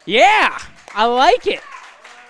Yeah, I like it.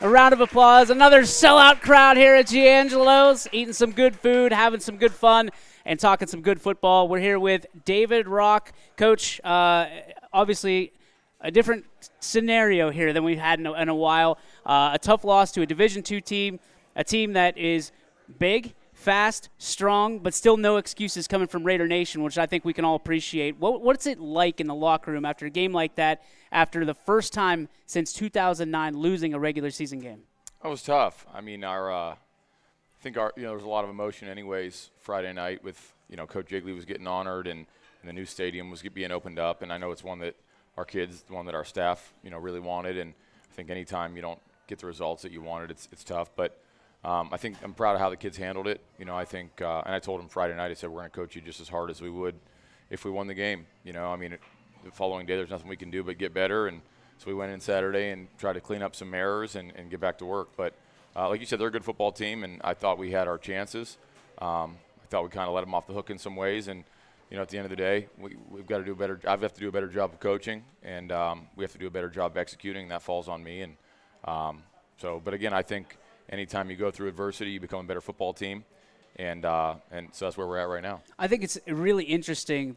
A round of applause. Another sellout crowd here at Giangelo's, eating some good food, having some good fun, and talking some good football. We're here with David Rock. Coach, obviously a different scenario here than we've had in a while. A tough loss to a Division II team, a team that is big, fast, strong, but still no excuses coming from Raider Nation, which I think we can all appreciate. What's it like in the locker room after a game like that, after the first time since 2009 losing a regular season game? It was tough. I mean, I think there was a lot of emotion anyways Friday night with, Coach Jiggly was getting honored and the new stadium was being opened up. And I know it's one that our kids, the one that our staff, really wanted. And I think anytime you don't get the results that you wanted, it's tough. But I think I'm proud of how the kids handled it. I think, and I told them Friday night, I said, we're going to coach you just as hard as we would if we won the game. The following day, there's nothing we can do but get better. And so we went in Saturday and tried to clean up some errors and get back to work. But like you said, they're a good football team, and I thought we had our chances. I thought we kind of let them off the hook in some ways. And, at the end of the day, we've got to do better. I have to do a better job of coaching, and we have to do a better job of executing, and that falls on me. And but again, I think anytime you go through adversity, you become a better football team. And so that's where we're at right now. I think it's really interesting.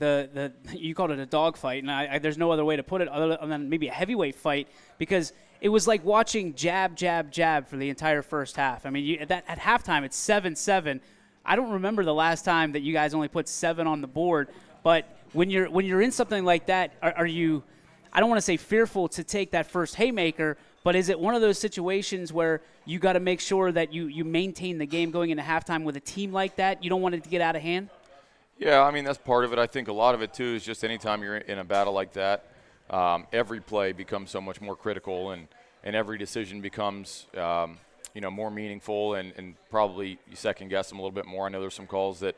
You called it a dog fight, and there's no other way to put it other than maybe a heavyweight fight, because it was like watching jab, jab, jab for the entire first half. I mean, at halftime it's 7-7. I don't remember the last time that you guys only put 7 on the board. But when you're in something like that, are you? I don't want to say fearful to take that first haymaker, but is it one of those situations where you got to make sure that you maintain the game going into halftime with a team like that? You don't want it to get out of hand? Yeah, I mean, that's part of it. I think a lot of it, too, is just anytime you're in a battle like that, every play becomes so much more critical, and every decision becomes more meaningful, and probably you second-guess them a little bit more. I know there's some calls that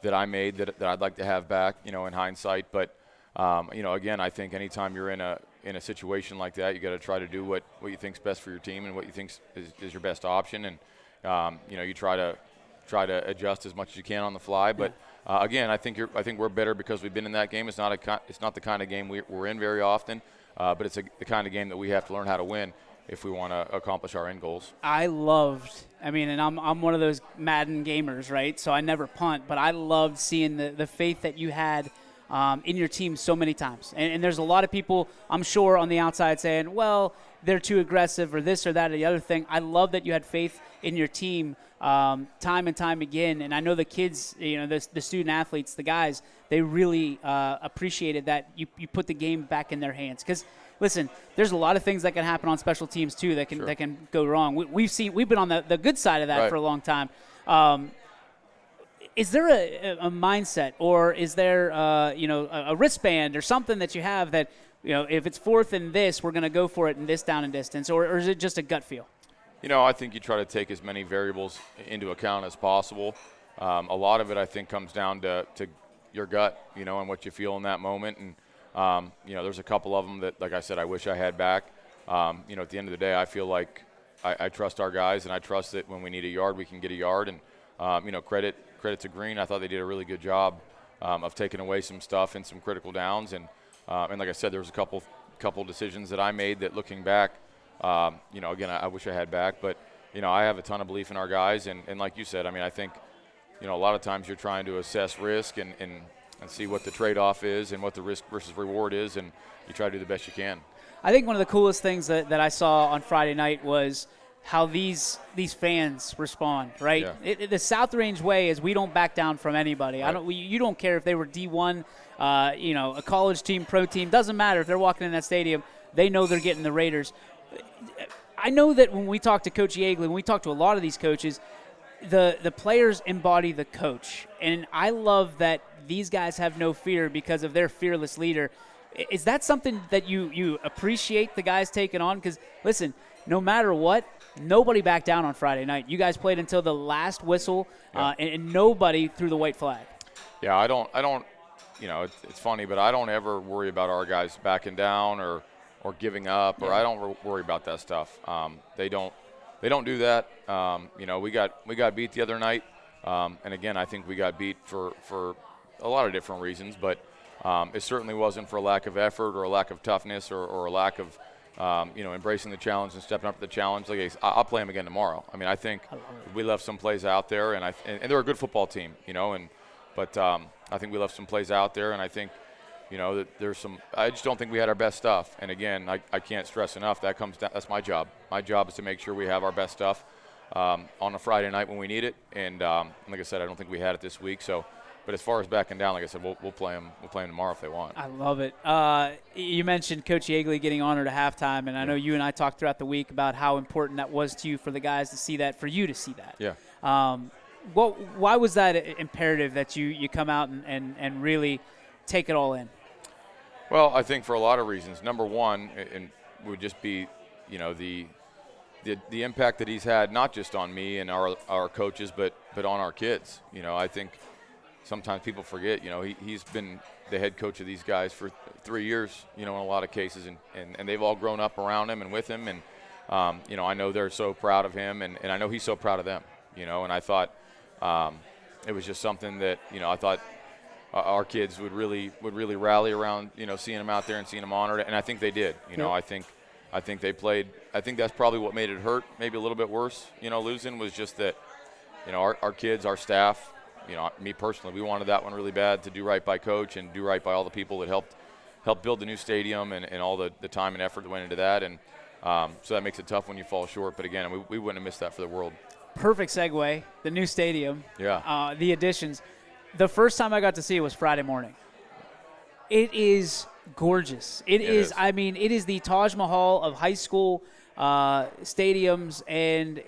I made that I'd like to have back, in hindsight. But, again, I think anytime you're in a situation like that, you got to try to do what you think's best for your team and what you think is your best option, and you try to adjust as much as you can on the fly. But again, I think we're better because we've been in that game. It's not the kind of game we're in very often, but it's the kind of game that we have to learn how to win if we want to accomplish our end goals. And I'm one of those Madden gamers, right? So I never punt, but I loved seeing the faith that you had in your team so many times. And there's a lot of people, I'm sure, on the outside saying, well, they're too aggressive or this or that or the other thing. I love that you had faith in your team time and time again. And I know the kids, the student athletes, the guys, they really appreciated that you put the game back in their hands. Because, listen, there's a lot of things that can happen on special teams, too, that can go wrong. We've been on the good side of that right. for a long time. Is there a mindset, or is there a wristband or something that you have that, if it's fourth and this, we're going to go for it in this down and distance, or is it just a gut feel? I think you try to take as many variables into account as possible. A lot of it, I think, comes down to your gut, and what you feel in that moment. And, there's a couple of them that, like I said, I wish I had back. At the end of the day, I feel like I trust our guys, and I trust that when we need a yard, we can get a yard. And, credit to Green. I thought they did a really good job of taking away some stuff in some critical downs. And like I said, there was a couple decisions that I made that, looking back, again, I wish I had back. But, I have a ton of belief in our guys. And like you said, I think, a lot of times you're trying to assess risk and see what the trade-off is and what the risk versus reward is, and you try to do the best you can. I think one of the coolest things that I saw on Friday night was how these fans respond, right? Yeah. The South Range way is we don't back down from anybody. Right. You don't care if they were D1, a college team, pro team. Doesn't matter if they're walking in that stadium. They know they're getting the Raiders. I know that when we talk to Coach Yeagley, when we talk to a lot of these coaches, the players embody the coach. And I love that these guys have no fear because of their fearless leader. Is that something that you appreciate the guys taking on? Because, listen, no matter what, nobody backed down on Friday night. You guys played until the last whistle, and nobody threw the white flag. Yeah, I don't. It's funny, but I don't ever worry about our guys backing down or giving up, or I don't worry about that stuff. They don't do that. We got beat the other night, and again, I think we got beat for a lot of different reasons, but it certainly wasn't for a lack of effort or a lack of toughness or a lack of embracing the challenge and stepping up to the challenge. I'll play them again tomorrow. I mean, I think we left some plays out there, and they're a good football team, but I think we left some plays out there, and I think, that there's some. I just don't think we had our best stuff. And again, I can't stress enough that comes down. That's my job. My job is to make sure we have our best stuff on a Friday night when we need it. And like I said, I don't think we had it this week. So, but as far as backing down, like I said, we'll play them. We'll play them tomorrow if they want. I love it. You mentioned Coach Yeagley getting honored at halftime, and I know you and I talked throughout the week about how important that was to you, for the guys to see that, for you to see that. Yeah. Why was that imperative that you come out and really take it all in? Well, I think for a lot of reasons. Number one, and would just be, the impact that he's had, not just on me and our coaches, but on our kids. I think sometimes people forget, he's been the head coach of these guys for 3 years, in a lot of cases, and they've all grown up around him and with him. And, I know they're so proud of him, and I know he's so proud of them, and I thought it was just something that, I thought our kids would really rally around, seeing him out there and seeing him honored. And I think they did. I think they played. I think that's probably what made it hurt, maybe a little bit worse. Losing was just that, our kids, our staff, me personally, we wanted that one really bad, to do right by Coach and do right by all the people that helped build the new stadium and all the time and effort that went into that. And so that makes it tough when you fall short. But again, we wouldn't have missed that for the world. Perfect segue. The new stadium. Yeah. The additions. The first time I got to see it was Friday morning. It is gorgeous. It is. I mean, it is the Taj Mahal of high school stadiums, and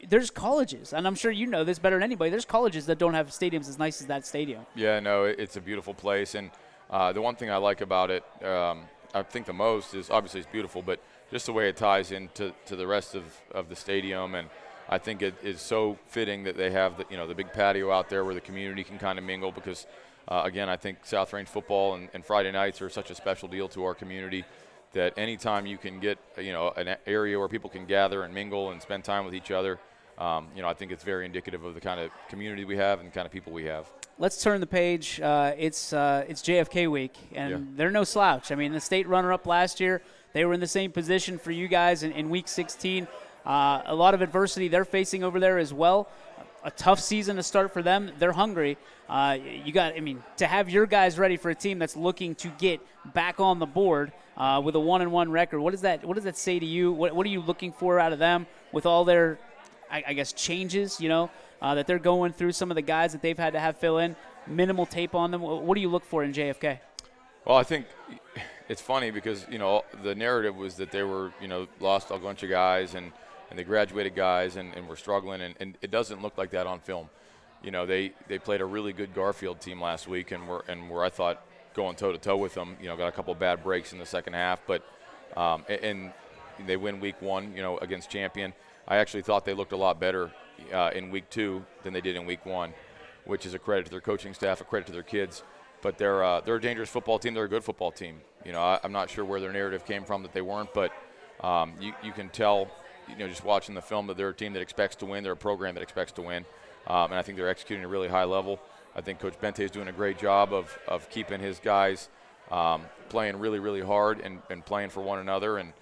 there's colleges, and I'm sure you know this better than anybody. There's colleges that don't have stadiums as nice as that stadium. Yeah, no, it's a beautiful place, and the one thing I like about it, I think the most, is obviously it's beautiful, but just the way it ties into the rest of the stadium. And I think it is so fitting that they have the big patio out there where the community can kind of mingle, because again, I think South Range football and Friday nights are such a special deal to our community, that anytime you can get an area where people can gather and mingle and spend time with each other, I think it's very indicative of the kind of community we have and the kind of people we have. Let's turn the page. It's JFK week, and they're no slouch. I mean, the state runner-up last year, they were in the same position for you guys in week 16. A lot of adversity they're facing over there as well. A tough season to start for them. They're hungry. To have your guys ready for a team that's looking to get back on the board with a 1-1 record. What does that say to you? What are you looking for out of them with all their, I guess, changes? That they're going through. Some of the guys that they've had to have fill in, minimal tape on them. What do you look for in JFK? Well, I think it's funny because the narrative was that they were lost a bunch of guys and they graduated guys and were struggling, and it doesn't look like that on film. They played a really good Garfield team last week, and were I thought going toe-to-toe with them. Got a couple of bad breaks in the second half, but and they win week 1, against Champion. I actually thought they looked a lot better in week 2 than they did in week 1, which is a credit to their coaching staff, a credit to their kids. But they're a dangerous football team. They're a good football team. I'm not sure where their narrative came from that they weren't, but you can tell, just watching the film, that they're a team that expects to win. They're a program that expects to win, and I think they're executing at a really high level. I think Coach Bente is doing a great job of keeping his guys playing really, really hard and playing for one another. And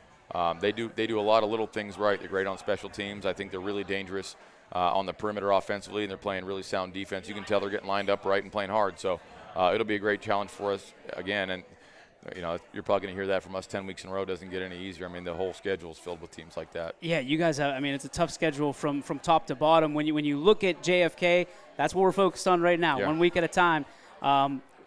they do a lot of little things right. They're great on special teams. I think they're really dangerous on the perimeter offensively, and they're playing really sound defense. You can tell they're getting lined up right and playing hard. So it'll be a great challenge for us again. And you're probably going to hear that from us 10 weeks in a row. Doesn't get any easier. I mean, the whole schedule is filled with teams like that. Yeah, you guys have, it's a tough schedule from top to bottom. When you look at JFK, that's what we're focused on right now, 1 week at a time.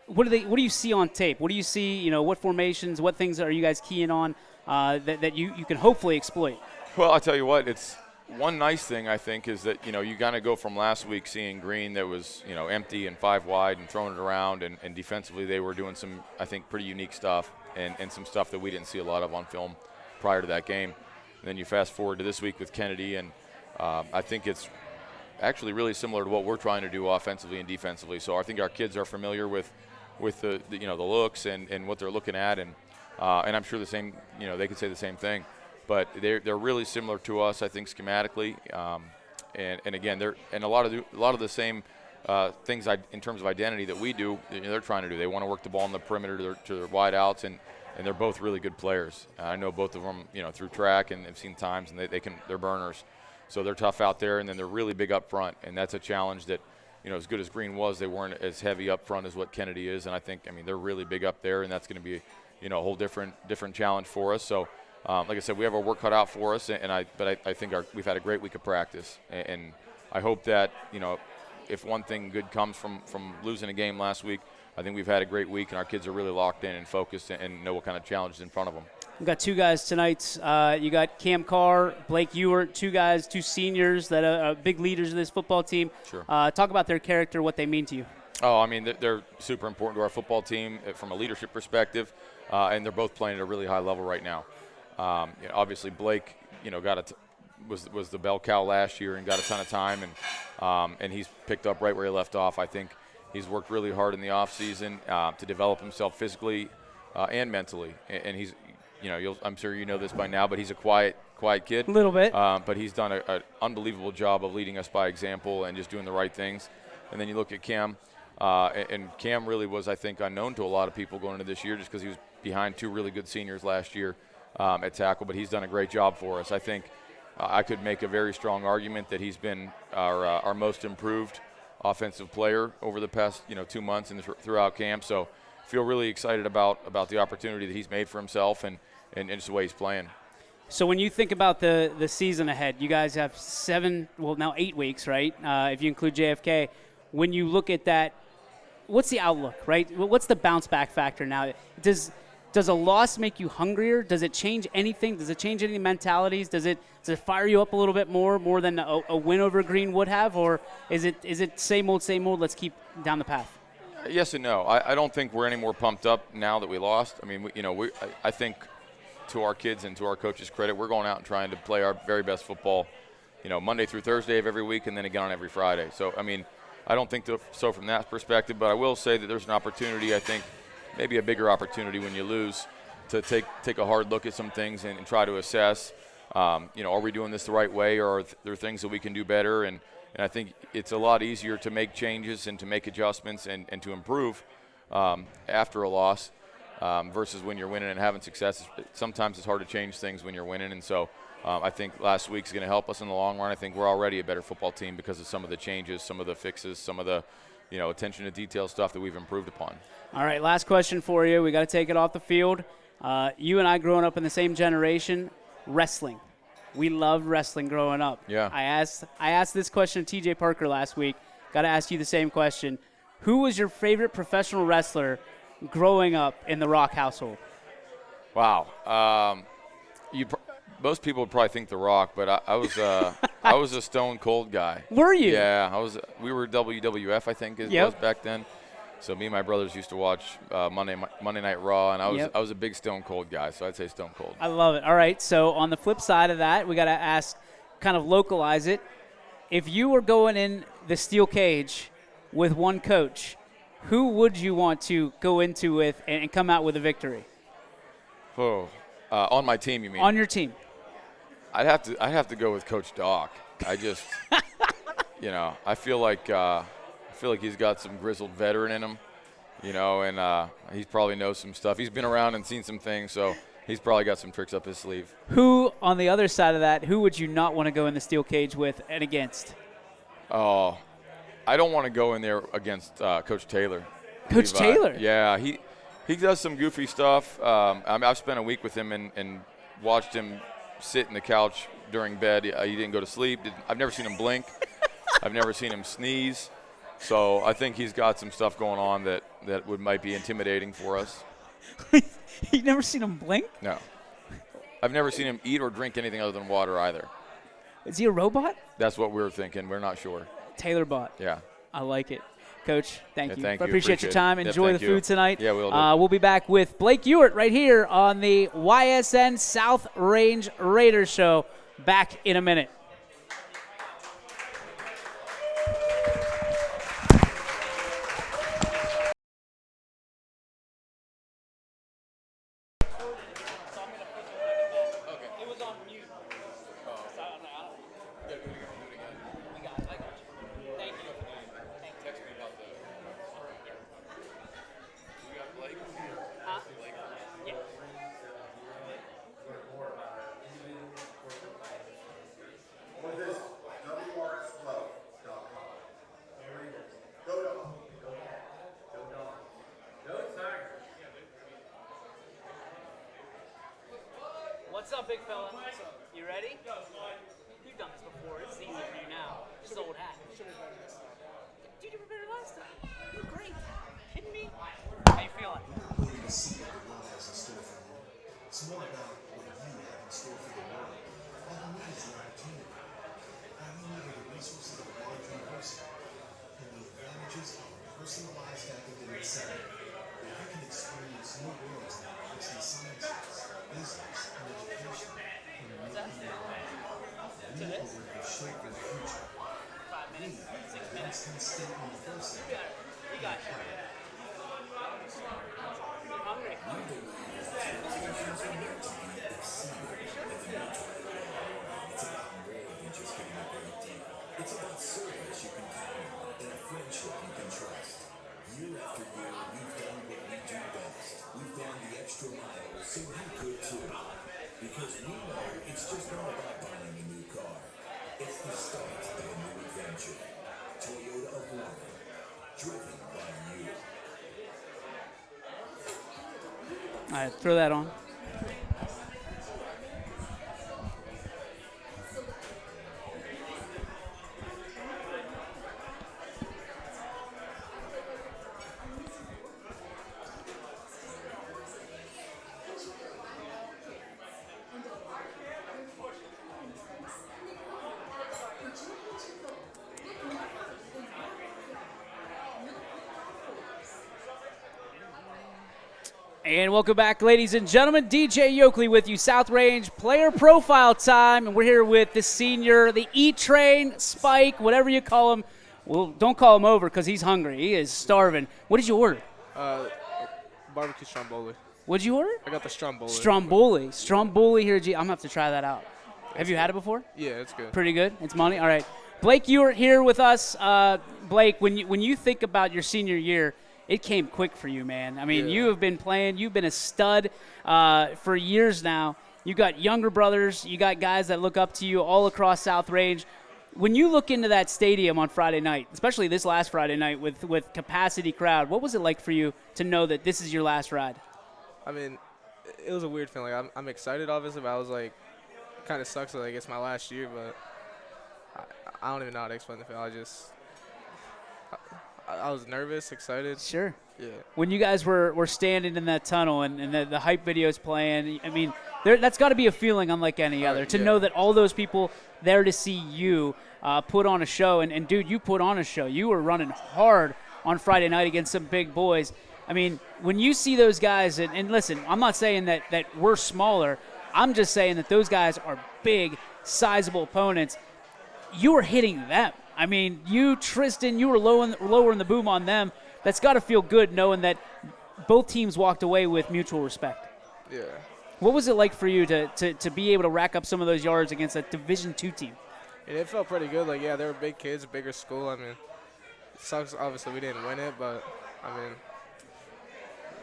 What do you see on tape? What do you see, what formations, what things are you guys keying on that you can hopefully exploit? Well, I'll tell you what, it's one nice thing, I think, is that, you kind of go from last week seeing Green that was, empty and 5 wide and throwing it around, and defensively they were doing some, I think, pretty unique stuff and some stuff that we didn't see a lot of on film prior to that game. And then you fast forward to this week with Kennedy, and I think it's actually really similar to what we're trying to do offensively and defensively. So I think our kids are familiar with the looks and what they're looking at, and I'm sure the same, they could say the same thing. But they're really similar to us, I think, schematically, and again, they're a lot of the same things in terms of identity that we do. They're trying to do. They want to work the ball in the perimeter to their wide outs, and and they're both really good players. I know both of them, through track, and have seen times, and they're burners. So they're tough out there, and then they're really big up front, and that's a challenge that, as good as Green was, they weren't as heavy up front as what Kennedy is, and I mean, they're really big up there, and that's going to be, a whole different challenge for us. So, like I said, we have our work cut out for us, but I think we've had a great week of practice, and I hope that, if one thing good comes from losing a game last week, I think we've had a great week, and our kids are really locked in and focused and know what kind of challenge is in front of them. We've got two guys tonight. You got Cam Carr, Blake Ewert, two seniors that are big leaders of this football team. Sure. Talk about their character, what they mean to you. Oh, I mean, they're super important to our football team from a leadership perspective, and they're both playing at a really high level right now. Obviously, Blake, was the bell cow last year and got a ton of time, and he's picked up right where he left off. I think he's worked really hard in the offseason to develop himself physically and mentally, and he's, I'm sure you know this by now, but he's a quiet kid. A little bit. But he's done an unbelievable job of leading us by example and just doing the right things. And then you look at Cam, and Cam really was, I think, unknown to a lot of people going into this year just because he was behind two really good seniors last year at tackle, but he's done a great job for us. I think I could make a very strong argument that he's been our most improved offensive player over the past 2 months and throughout camp. So feel really excited about the opportunity that he's made for himself and just the way he's playing. So when you think about the season ahead, you guys have 8 weeks, right? If you include JFK. When you look at that, what's the outlook, right? What's the bounce back factor now? Does a loss make you hungrier? Does it change anything? Does it change any mentalities? Does it fire you up a little bit more than a win over Green would have? Or is it same old, let's keep down the path? Yes and no. I don't think we're any more pumped up now that we lost. I mean, I think to our kids and to our coaches' credit, we're going out and trying to play our very best football, Monday through Thursday of every week and then again on every Friday. So, I mean, I don't think so from that perspective, but I will say that there's an opportunity, I think, maybe a bigger opportunity when you lose to take a hard look at some things and try to assess, are we doing this the right way, or are there things that we can do better? And I think it's a lot easier to make changes and to make adjustments and to improve after a loss versus when you're winning and having success. Sometimes it's hard to change things when you're winning, and so I think last week's going to help us in the long run. I think we're already a better football team because of some of the changes, some of the fixes, some of the attention to detail stuff that we've improved upon. All right, last question for you. We got to take it off the field. You and I growing up in the same generation, wrestling. We loved wrestling growing up. Yeah. I asked this question to TJ Parker last week. Got to ask you the same question. Who was your favorite professional wrestler growing up in the Rock household? Wow. Most people would probably think The Rock, but I was I was a Stone Cold guy. Were you? Yeah, we were WWF, I think it was back then. So me and my brothers used to watch Monday Night Raw, and I was a big Stone Cold guy, so I'd say Stone Cold. I love it. All right, so on the flip side of that, we got to ask, kind of localize it. If you were going in the steel cage with one coach, who would you want to go into with and come out with a victory? Oh, on my team, you mean? On your team. I'd have to go with Coach Doc. I just, I feel like he's got some grizzled veteran in him, and he probably knows some stuff. He's been around and seen some things, so he's probably got some tricks up his sleeve. Who, on the other side of that, who would you not want to go in the steel cage with and against? Oh, I don't want to go in there against Coach Taylor. Coach Taylor? Yeah, he does some goofy stuff. I've spent a week with him and watched him sit in the couch during bed. He didn't go to sleep. I've never seen him blink. I've never seen him sneeze. So I think he's got some stuff going on that might be intimidating for us. You've never seen him blink? No. I've never seen him eat or drink anything other than water either. Is he a robot? That's what we're thinking. We're not sure. Taylor bot. Yeah. I like it. Coach, thank you. Thank I you. appreciate your time. Enjoy the food tonight. Yeah, we'll do. We'll be back with Blake Ewert right here on the YSN South Range Raiders Show. Back in a minute. What's up, big fella? You ready? You've done this before. It's easy for you now. Just old hat. Dude, you were better last time. You were great. Kidding me? How you feeling? Ability to see what the world has in store for you. It's more about what you have in store for the world. All you need is the opportunity. All you need are the resources of a large university and the advantages of a personalized academic setting where you can experience new worlds in the arts and sciences, business, and education, and make new life. We are where you shape your future. 5 minutes, 6 minutes. Princeton State University. We got you. You hungry? It's about service you can count on and a friendship you can trust. Year after year, we've done what we do best. We've gone the extra mile so you could too. Because we know it's just not about buying a new car. It's the start of a new adventure. Toyota of London, driven by you. All right, throw that on. And welcome back, ladies and gentlemen. DJ Yoakley with you, South Range Player Profile time. And we're here with the senior, the E-Train, Spike, whatever you call him. Well, don't call him over because he's hungry. He is starving. What did you order? Barbecue stromboli. What did you order? I got the stromboli. Stromboli here. I'm going to have to try that out. Have you had it before? Yeah, it's good. Pretty good. It's money. All right. Blake, you were here with us. Blake, when you think about your senior year, it came quick for you, man. I mean, Yeah. you have been playing. You've been a stud for years now. You got younger brothers. You got guys that look up to you all across South Range. When you look into that stadium on Friday night, especially this last Friday night with capacity crowd, what was it like for you to know that this is your last ride? I mean, it was a weird feeling. I'm excited, obviously, but I was like, it kind of sucks that it's my last year, but I don't even know how to explain the feeling. I was nervous, excited. Sure. Yeah. When you guys were standing in that tunnel and the hype video's playing, I mean, that's got to be a feeling unlike any other, to yeah. know that all those people there to see you put on a show. And, dude, you put on a show. You were running hard on Friday night against some big boys. I mean, when you see those guys, and listen, I'm not saying that we're smaller. I'm just saying that those guys are big, sizable opponents. You were hitting them. I mean, you, Tristan, you were lowering the boom on them. That's got to feel good knowing that both teams walked away with mutual respect. Yeah. What was it like for you to be able to rack up some of those yards against a Division II team? And it felt pretty good. Like, yeah, they were big kids, bigger school. I mean, it sucks, obviously, we didn't win it, but, I mean,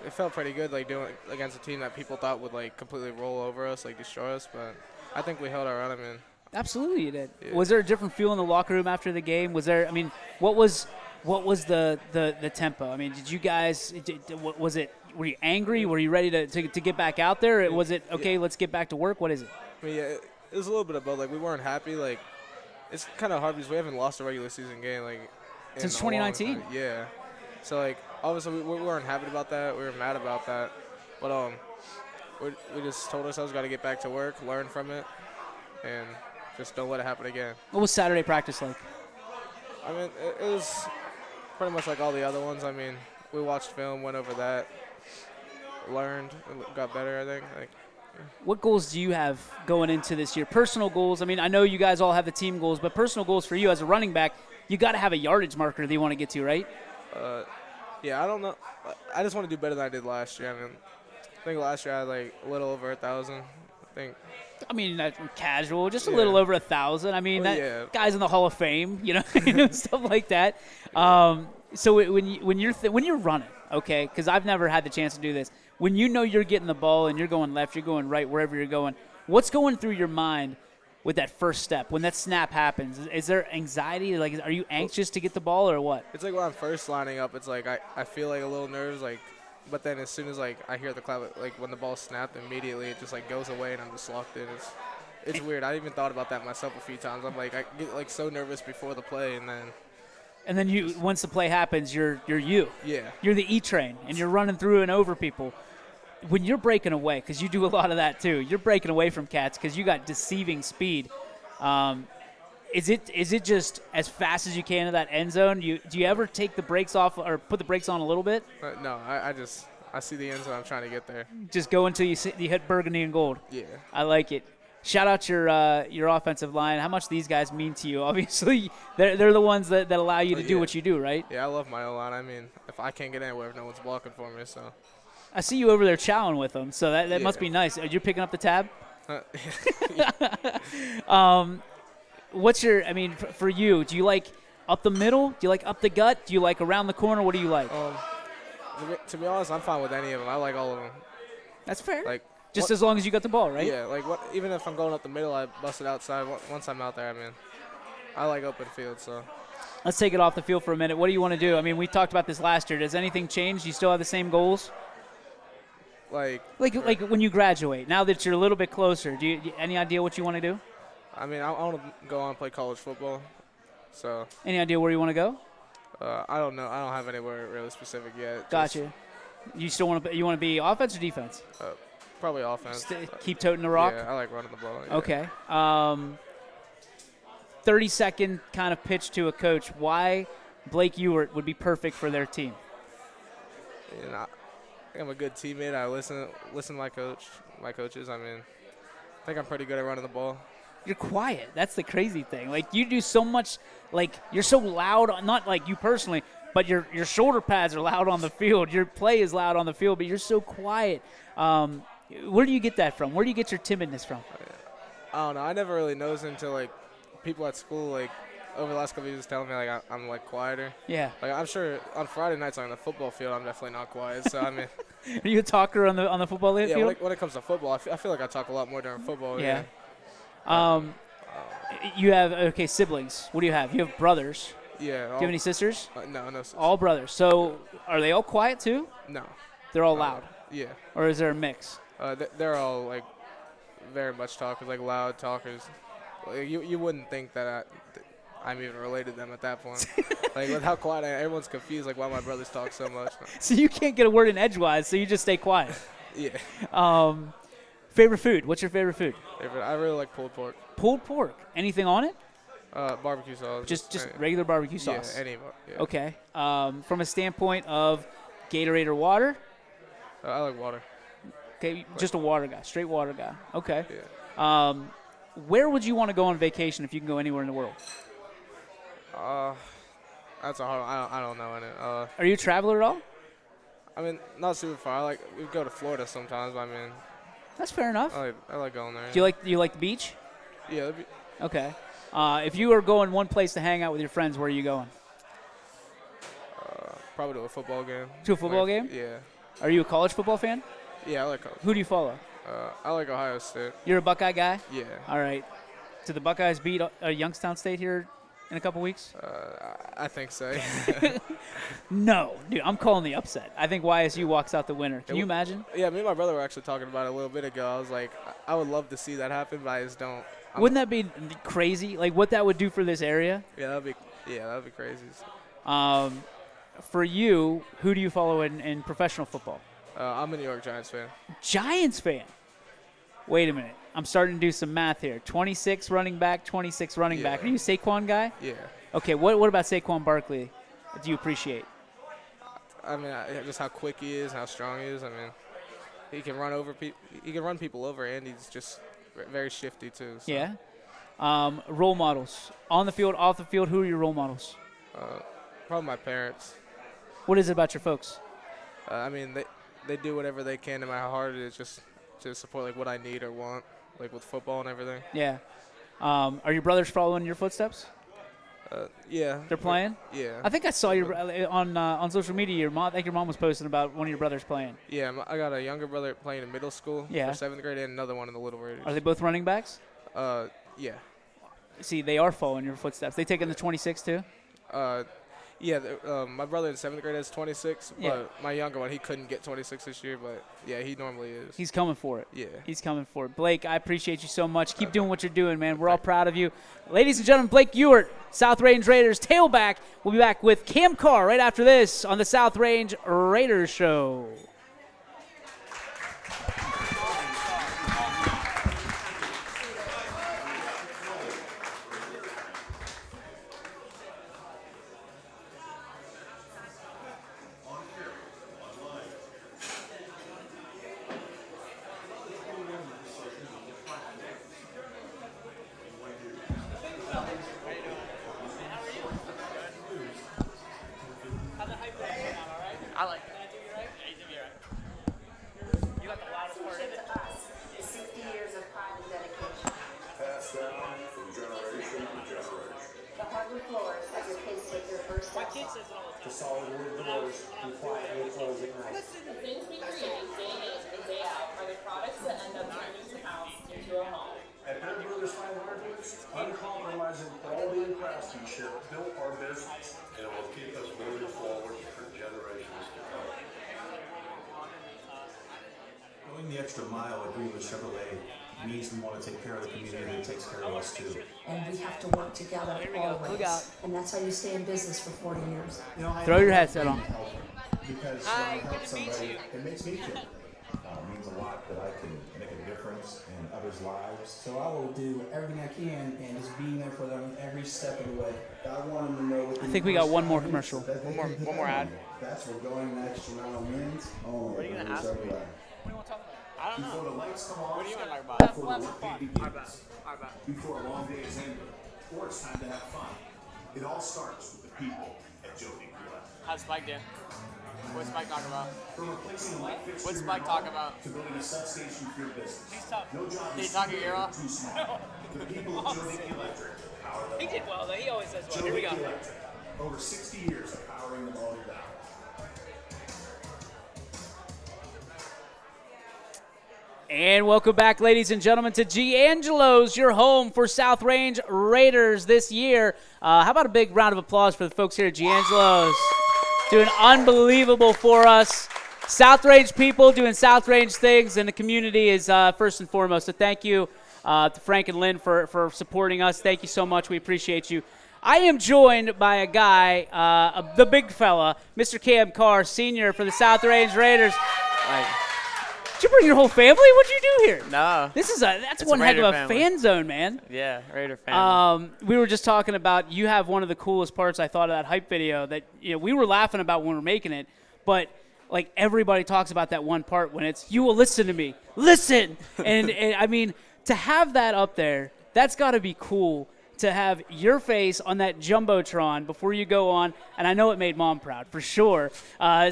it felt pretty good, like, doing it against a team that people thought would, like, completely roll over us, like, destroy us. But I think we held our own. I mean, Absolutely, you did. Yeah. Was there a different feel in the locker room after the game? Was there? I mean, what was the tempo? I mean, did you guys? Was it? Were you angry? Were you ready to get back out there? Or was it okay? Let's get back to work. What is it? I mean, yeah, it was a little bit of both. Like, we weren't happy. Like, it's kind of hard because we haven't lost a regular season game like Since in a long 2019. time. Yeah. So like, obviously we weren't happy about that. We were mad about that. But we just told ourselves got to get back to work, learn from it, and just don't let it happen again. What was Saturday practice like? I mean, it was pretty much like all the other ones. I mean, we watched film, went over that, learned, got better. I think. Like, What goals do you have going into this year? Personal goals. I mean, I know you guys all have the team goals, but personal goals for you as a running back, you got to have a yardage marker that you want to get to, right? yeah, I don't know. I just want to do better than I did last year. I mean, I think last year I had like a little over 1,000. I mean, that's casual, just a Yeah. little over 1,000. I mean, Well, that yeah. guy's in the Hall of Fame, you know, stuff like that. So when you're running, okay, because I've never had the chance to do this. When you know you're getting the ball and you're going left, you're going right, wherever you're going, what's going through your mind with that first step when that snap happens? Is there anxiety? Like, are you anxious to get the ball or what? It's like when I'm first lining up, it's like I feel like a little nerves, like but then as soon as like I hear the clap, like when the ball snapped, immediately it just like goes away and I'm just locked in. It's weird. I even thought about that myself a few times. I'm like I get like so nervous before the play, and then you once the play happens, you're you. yeah. You're the E train, and you're running through and over people. When you're breaking away, because you do a lot of that too, you're breaking away from cats because you got deceiving speed. Is it just as fast as you can to that end zone? Do you ever take the brakes off or put the brakes on a little bit? No, I see the end zone. I'm trying to get there. Just go until you hit burgundy and gold. Yeah. I like it. Shout out your offensive line. How much these guys mean to you? Obviously, they're the ones that allow you to do what you do, right? Yeah, I love my O-line. I mean, if I can't get anywhere, no one's blocking for me. So. I see you over there chowing with them, so that must Yeah. be nice. You're picking up the tab? Uh, For you, do you like up the middle? Do you like up the gut? Do you like around the corner? What do you like? to be honest, I'm fine with any of them. I like all of them. That's fair. Like Just what- as long as you got the ball, right? Yeah, like even if I'm going up the middle, I bust it outside. Once I'm out there, I mean, I like open field. So Let's take it off the field for a minute. What do you want to do? I mean, we talked about this last year. Does anything change? Do you still have the same goals? like Like when you graduate, now that you're a little bit closer, do you any idea what you want to do? I mean, I want to go on and play college football. So Any idea where you want to go? I don't know. I don't have anywhere really specific yet. Gotcha. You still want to be offense or defense? Probably offense. Keep toting the rock. Yeah, I like running the ball. Yeah. Okay. 30-second kind of pitch to a coach. Why Blake Ewert would be perfect for their team? And I think I'm a good teammate. I listen to my coaches. I mean, I think I'm pretty good at running the ball. You're quiet. That's the crazy thing. Like, you do so much, like, you're so loud, not like you personally, but your shoulder pads are loud on the field. Your play is loud on the field, but you're so quiet. Where do you get that from? Where do you get your timidness from? I don't know. I never really noticed until like people at school, like over the last couple of years, telling me like I'm like quieter. Yeah. Like I'm sure on Friday nights on the football field, I'm definitely not quiet. So I mean, Are you a talker on the football yeah. field? When it comes to football, I feel like I talk a lot more during football. Yeah. You have siblings. What do you have? You have brothers. Yeah. Do you have any sisters? No. All brothers. So are they all quiet too? No. They're all loud, Yeah. or is there a mix? They're all like very much talkers, like loud talkers. Like, you wouldn't think that I'm even related to them at that point. Like with how quiet everyone's confused. Like why my brothers talk so much. So you can't get a word in edgewise, so you just stay quiet. Yeah. Favorite food? What's your favorite food? I really like pulled pork. Pulled pork. Anything on it? Barbecue sauce. Just regular barbecue Yeah, sauce. yeah. Okay. From a standpoint of Gatorade or water? I like water. Okay, just a water guy, straight water guy. Okay. Yeah. Where would you want to go on vacation if you can go anywhere in the world? That's a hard one. I don't know in it. Are you a traveler at all? I mean, not super far. We go to Florida sometimes. But I mean, That's fair enough. I like going there. Do you like the beach? Yeah. Okay. If you were going one place to hang out with your friends, where are you going? Probably to a football game. To a football game? Yeah. Are you a college football fan? Yeah, I like college. Who do you follow? I like Ohio State. You're a Buckeye guy? Yeah. All right. Do the Buckeyes beat Youngstown State here in a couple weeks? I think so. No. Dude, I'm calling the upset. I think YSU walks out the winner. Can you imagine? Yeah, me and my brother were actually talking about it a little bit ago. I was like, I would love to see that happen, but I just don't. Wouldn't that be crazy? Like, what that would do for this area? Yeah, that'd be crazy. For you, who do you follow in professional football? I'm a New York Giants fan. Giants fan. Wait a minute. I'm starting to do some math here. 26 running back, 26 running back. Are you a Saquon guy? Yeah. Okay, what about Saquon Barkley do you appreciate? I mean, just how quick he is, how strong he is. I mean, he can run over people. He can run people over, and he's just very shifty too. So. Yeah. Role models on the field, off the field. Who are your role models? Probably my parents. What is it about your folks? I mean, they do whatever they can, no matter how hard it is, just to support like what I need or want, like with football and everything. Yeah. Are your brothers following your footsteps? Yeah. They're playing? Yeah. I think I saw your on social media. Your mom, I think your mom was posting about one of your brothers playing. Yeah, I got a younger brother playing in middle school Yeah. for 7th grade and another one in the Little Raiders. Are they both running backs? Yeah. See, they are following your footsteps. They taking the 26 too? Yeah, my brother in 7th grade is 26, but Yeah. my younger one, he couldn't get 26 this year, but yeah, he normally is. He's coming for it. Yeah. He's coming for it. Blake, I appreciate you so much. Keep doing what you're doing, man. We're all proud of you. Ladies and gentlemen, Blake Ewert, South Range Raiders tailback. We'll be back with Cam Carr right after this on the South Range Raiders Show. I like it. You got the loudest part in it. To us is 60 years of pride and dedication. Passed down from generation to generation. The hardwood floors that your kids take their first My steps kid on. says it all the time. The solid wood doors and quietly close at night. The things we create day in and day out are the products that end up turning the house into a home. At Better Brothers Fine Hardwoods, uncompromising quality and craftsmanship built our business and will keep us moving forward for generations to come. Going the extra mile at Greenwood Chevrolet means we want to take care of the community that takes care of us too. And we have to work together Here we go. always. Look out. And that's how you stay in business for 40 years. You know, Throw your headset on. Because Hi, when I good help to meet somebody, you. it makes me feel good. It means a lot that I can make a difference in others' lives. So I will do everything I can and just being there for them every step of the way. I want them to know. I think we got one more commercial. One more ad. That's what going the extra mile means. Only What are you gonna ask me? I don't know. Before the lights come on, What do you want to talk about? before the workday begins, before a long day is ended, or it's time to have fun. It all starts with the people at Joe Nicola. How's Spike doing? What's Spike talking about? From replacing a light fixture What's in Spike your talking home about? to building a substation for your business. He's tough. No job Did he is talk too your ear big or off? too small. The people of Joe Nicky Electric power them He did well, though. He always does well. Joe Here we Nicky go. Electric. Over 60 years of powering the Motor Valley. And welcome back, ladies and gentlemen, to Giangelo's, your home for South Range Raiders this year. How about a big round of applause for the folks here at Giangelo's? Doing unbelievable for us. South Range people doing South Range things, and the community is first and foremost. So thank you to Frank and Lynn for supporting us. Thank you so much. We appreciate you. I am joined by a guy, the big fella, Mr. Cam Carr, senior for the South Range Raiders. Did you bring your whole family? What'd you do here? No. That's It's one a heck of Raider a family. fan zone, man. Yeah, Raider family. We were just talking about you have one of the coolest parts I thought of that hype video that we were laughing about when we were making it, but like everybody talks about that one part when it's you will listen to me. Listen. and I mean to have that up there, that's got to be cool to have your face on that Jumbotron before you go on, and I know it made Mom proud for sure,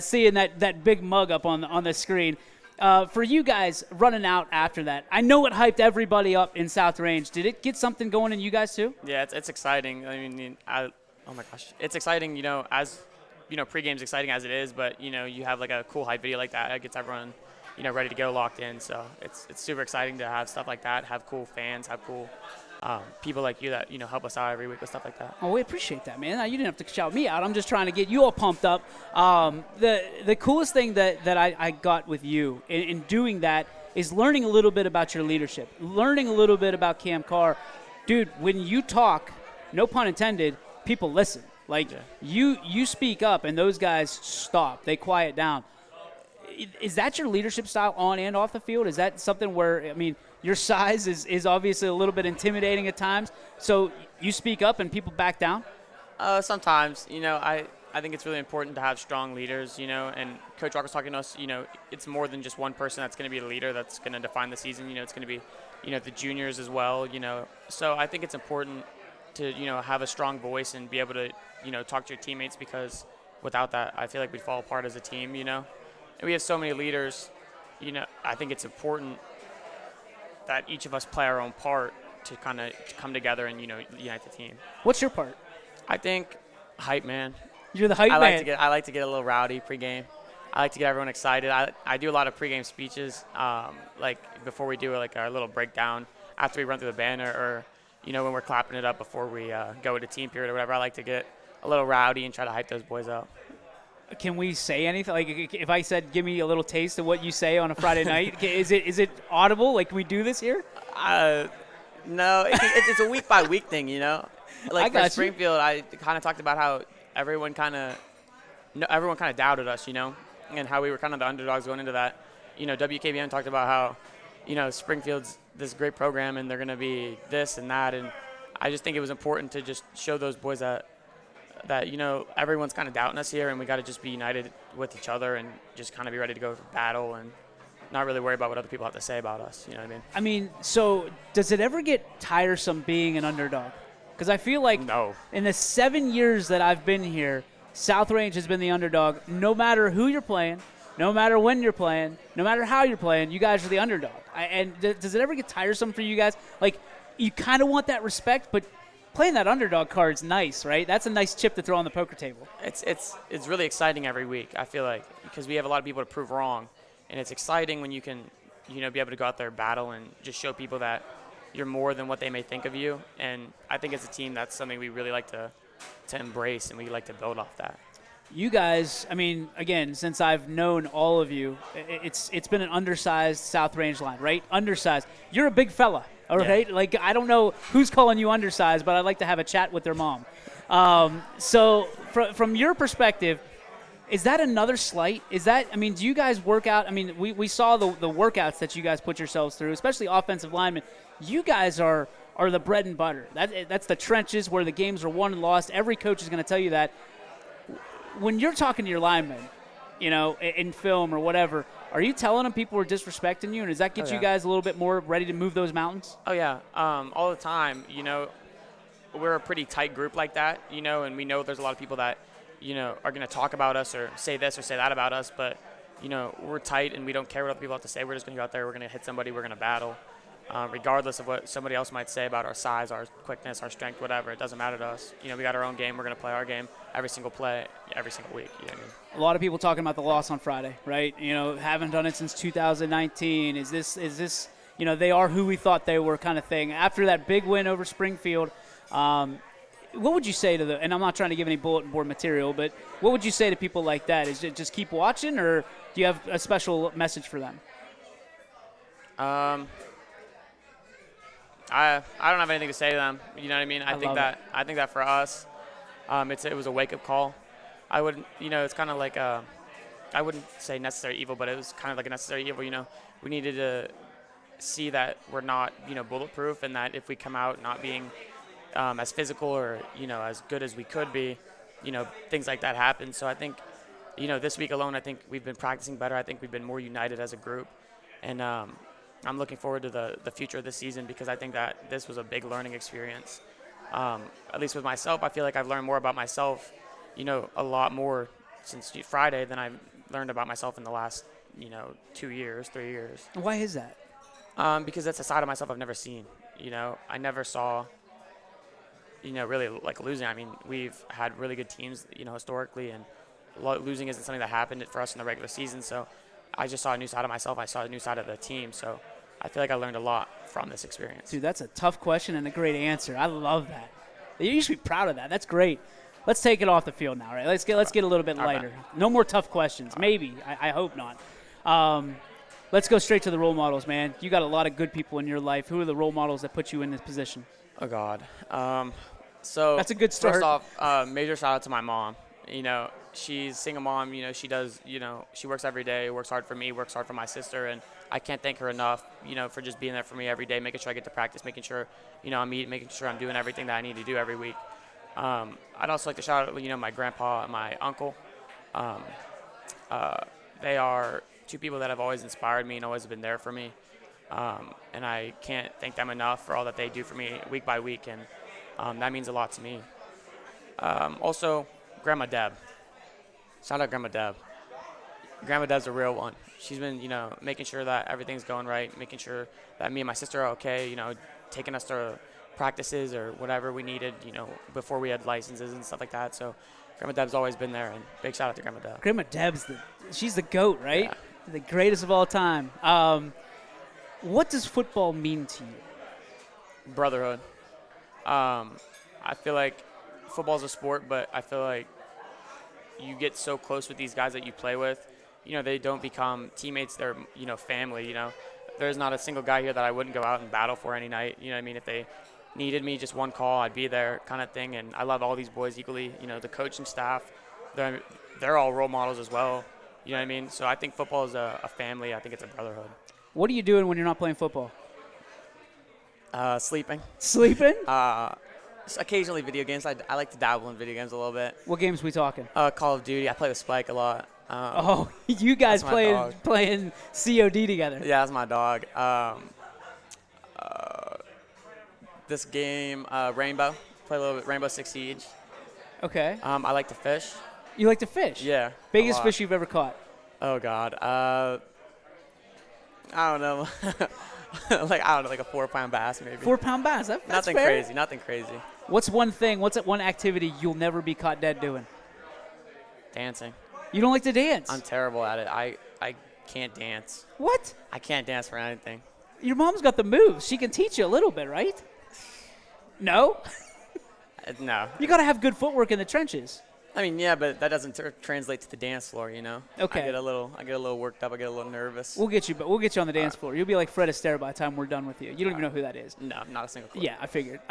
seeing that big mug up on the screen. For you guys running out after that, I know it hyped everybody up in South Range. Did it get something going in you guys too? Yeah, it's exciting. I mean, oh my gosh, it's exciting. As pregame's exciting as it is, but you have like a cool hype video like that. It gets everyone, ready to go, locked in. So it's super exciting to have stuff like that, have cool fans, have cool people like you that help us out every week with stuff like that. Oh, we appreciate that, man. You didn't have to shout me out. I'm just trying to get you all pumped up. The coolest thing that I got with you in doing that is learning a little bit about your leadership, learning a little bit about Cam Carr. Dude, when you talk, no pun intended, people listen. Like, you speak up, and those guys stop. They quiet down. Is that your leadership style on and off the field? Is that something where, I mean, your size is obviously a little bit intimidating at times, so you speak up and people back down? Sometimes, I think it's really important to have strong leaders, and Coach Rock was talking to us, it's more than just one person that's going to be the leader that's going to define the season. It's going to be, the juniors as well, So I think it's important to, have a strong voice and be able to, talk to your teammates, because without that, I feel like we'd fall apart as a team, And we have so many leaders, I think it's important that each of us play our own part to kind of come together and, unite the team. What's your part? I think hype man. You're the hype man. I like to get a little rowdy pregame. I like to get everyone excited. I do a lot of pregame speeches, like before we do like our little breakdown after we run through the banner, or when we're clapping it up before we go into team period or whatever. I like to get a little rowdy and try to hype those boys up. Can we say anything? Like, if I said, give me a little taste of what you say on a Friday night, is it audible? Like, can we do this here? No, it's a week by week thing, you know. Like I got for you. Springfield, I kind of talked about how everyone kind of doubted us, you know, and how we were kind of the underdogs going into that. You know, WKBM talked about how, you know, Springfield's this great program and they're going to be this and that, and I just think it was important to just show those boys that you know, everyone's kind of doubting us here, and we got to just be united with each other and just kind of be ready to go for battle and not really worry about what other people have to say about us. You know what I mean? So does it ever get tiresome being an underdog? Because I feel like No. in the 7 years that I've been here, South Range has been the underdog. No matter who you're playing, no matter when you're playing, no matter how you're playing, you guys are the underdog. Does it ever get tiresome for you guys? Like, you kind of want that respect, but playing that underdog card's nice, right? That's a nice chip to throw on the poker table. It's really exciting every week, I feel like, because we have a lot of people to prove wrong, and it's exciting when you can, you know, be able to go out there and battle and just show people that you're more than what they may think of you. And I think as a team, that's something we really like to embrace, and we like to build off that. You guys, I mean, again, since I've known all of you, it's been an undersized South Range line, right? Undersized. You're a big fella, all right? Yeah. Like, I don't know who's calling you undersized, but I'd like to have a chat with their mom. So from your perspective, is that another slight? Is that, I mean, do you guys work out? I mean, we saw the workouts that you guys put yourselves through, especially offensive linemen. You guys are the bread and butter. That's the trenches where the games are won and lost. Every coach is going to tell you that. When you're talking to your linemen, you know, in film or whatever, are you telling them people are disrespecting you? And does that get you guys a little bit more ready to move those mountains? Oh, yeah. All the time, you know, we're a pretty tight group like that, you know, and we know there's a lot of people that, you know, are going to talk about us or say this or say that about us. But, you know, we're tight and we don't care what other people have to say. We're just going to go out there. We're going to hit somebody. We're going to battle. Regardless of what somebody else might say about our size, our quickness, our strength, whatever. It doesn't matter to us. You know, we got our own game. We're going to play our game every single play, every single week. You know what I mean? A lot of people talking about the loss on Friday, right? You know, haven't done it since 2019. Is this, you know, they are who we thought they were kind of thing. After that big win over Springfield, what would you say to and I'm not trying to give any bulletin board material, but what would you say to people like that? Is it just keep watching, or do you have a special message for them? I don't have anything to say to them. You know what I mean? I think love that for us, it was a wake-up call. I wouldn't, you know, it's kind of like I wouldn't say necessary evil, but it was kind of like a necessary evil. You know, we needed to see that we're not, you know, bulletproof, and that if we come out not being as physical or, you know, as good as we could be, you know, things like that happen. So I think, you know, this week alone, I think we've been practicing better. I think we've been more united as a group, and I'm looking forward to the future of this season, because I think that this was a big learning experience. At least with myself, I feel like I've learned more about myself, you know, a lot more since Friday than I've learned about myself in the last, you know, 2 years, 3 years. Why is that? Because that's a side of myself I've never seen. You know, I never saw, you know, really like losing. I mean, we've had really good teams, you know, historically, and losing isn't something that happened for us in the regular season. So I just saw a new side of myself. I saw a new side of the team. So I feel like I learned a lot from this experience. Dude, that's a tough question and a great answer. I love that. You should be proud of that. That's great. Let's take it off the field now, right? Let's get a little bit lighter. No more tough questions. Maybe. I hope not. Let's go straight to the role models, man. You got a lot of good people in your life. Who are the role models that put you in this position? Oh, God. So that's a good start. First off, major shout out to my mom. You know, she's a single mom. You know, she does, you know, she works every day, works hard for me, works hard for my sister, and I can't thank her enough, you know, for just being there for me every day, making sure I get to practice, making sure, you know, I'm eating, making sure I'm doing everything that I need to do every week. I'd also like to shout out, you know, my grandpa and my uncle. They are two people that have always inspired me and always been there for me. And I can't thank them enough for all that they do for me week by week, and that means a lot to me. Also, Grandma Deb. Shout out Grandma Deb. Grandma Deb's a real one. She's been, you know, making sure that everything's going right, making sure that me and my sister are okay, you know, taking us to practices or whatever we needed, you know, before we had licenses and stuff like that. So Grandma Deb's always been there, and big shout out to Grandma Deb. Grandma Deb's she's the GOAT, right? Yeah. The greatest of all time. What does football mean to you? Brotherhood. I feel like football's a sport, but I feel like you get so close with these guys that you play with. You know, they don't become teammates. They're, you know, family, you know. There's not a single guy here that I wouldn't go out and battle for any night. You know what I mean? If they needed me, just one call, I'd be there kind of thing. And I love all these boys equally. You know, the coaching staff, they're all role models as well. You know what I mean? So I think football is a family. I think it's a brotherhood. What are you doing when you're not playing football? Sleeping. Sleeping? Just occasionally video games. I like to dabble in video games a little bit. What games we talking? Call of Duty. I play with Spike a lot. You guys that's my playing COD together. Yeah, that's my dog. This game, Rainbow. Play a little bit Rainbow Six Siege. Okay. I like to fish. You like to fish? Yeah. Biggest fish you've ever caught? Oh God. I don't know. like a 4-pound bass maybe. 4-pound bass. That's nothing fair. crazy. Nothing crazy. What's one activity you'll never be caught dead doing? Dancing. You don't like to dance? I'm terrible at it. I can't dance. What? I can't dance for anything. Your mom's got the moves. She can teach you a little bit, right? No? No. You got to have good footwork in the trenches. I mean, yeah, but that doesn't translate to the dance floor, you know. Okay. I get a little worked up. I get a little nervous. We'll get you on the dance floor. You'll be like Fred Astaire by the time we're done with you. You don't even know who that is. No, not a single clue. Yeah, I figured.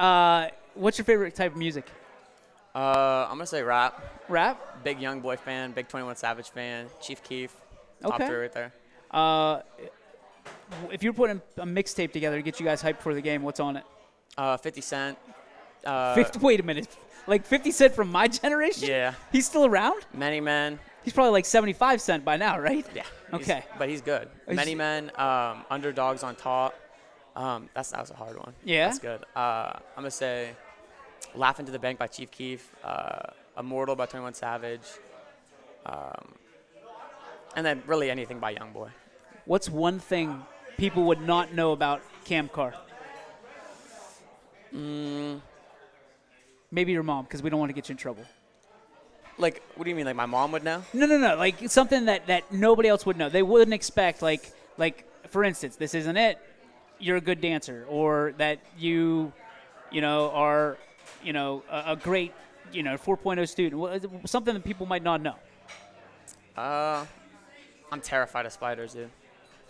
What's your favorite type of music? I'm gonna say rap. Rap? Big Young Boy fan. Big 21 Savage fan. Chief Keef. Top Okay. 3 right there. If you're putting a mixtape together to get you guys hyped for the game, what's on it? 50 Cent. Wait a minute. Like 50 Cent from my generation? Yeah. He's still around? Many Men. He's probably like 75 Cent by now, right? Yeah. Okay. But he's good. Many Men. Underdogs on Top. That was a hard one. Yeah? That's good. I'm gonna say Laughing to the Bank by Chief Keef. Immortal by 21 Savage. And then really anything by Young Boy. What's one thing people would not know about Cam Carr? Maybe your mom, because we don't want to get you in trouble. Like, what do you mean? Like my mom would know? No. Like something that nobody else would know. They wouldn't expect, like for instance, this isn't it. You're a good dancer, or that you are, a great, 4.0 student. Something that people might not know. I'm terrified of spiders, dude.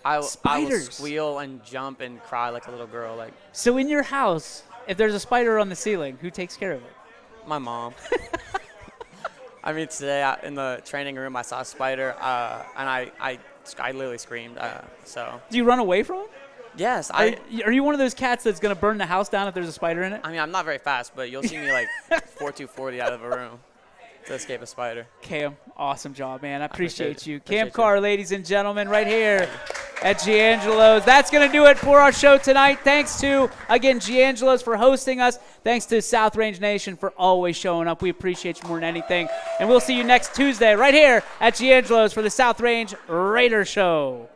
I will squeal and jump and cry like a little girl. Like. So in your house, if there's a spider on the ceiling, who takes care of it? My mom. I mean, today in the training room, I saw a spider, and I literally screamed. So. Do you run away from it? Yes. Are you one of those cats that's going to burn the house down if there's a spider in it? I mean, I'm not very fast, but you'll see me like 4.240 out of a room to escape a spider. Cam, awesome job, man. I appreciate you. Appreciate Cam Carr, ladies and gentlemen, right here at Giangelo's. That's going to do it for our show tonight. Thanks to, again, Giangelo's for hosting us. Thanks to South Range Nation for always showing up. We appreciate you more than anything. And we'll see you next Tuesday right here at Giangelo's for the South Range Raider Show.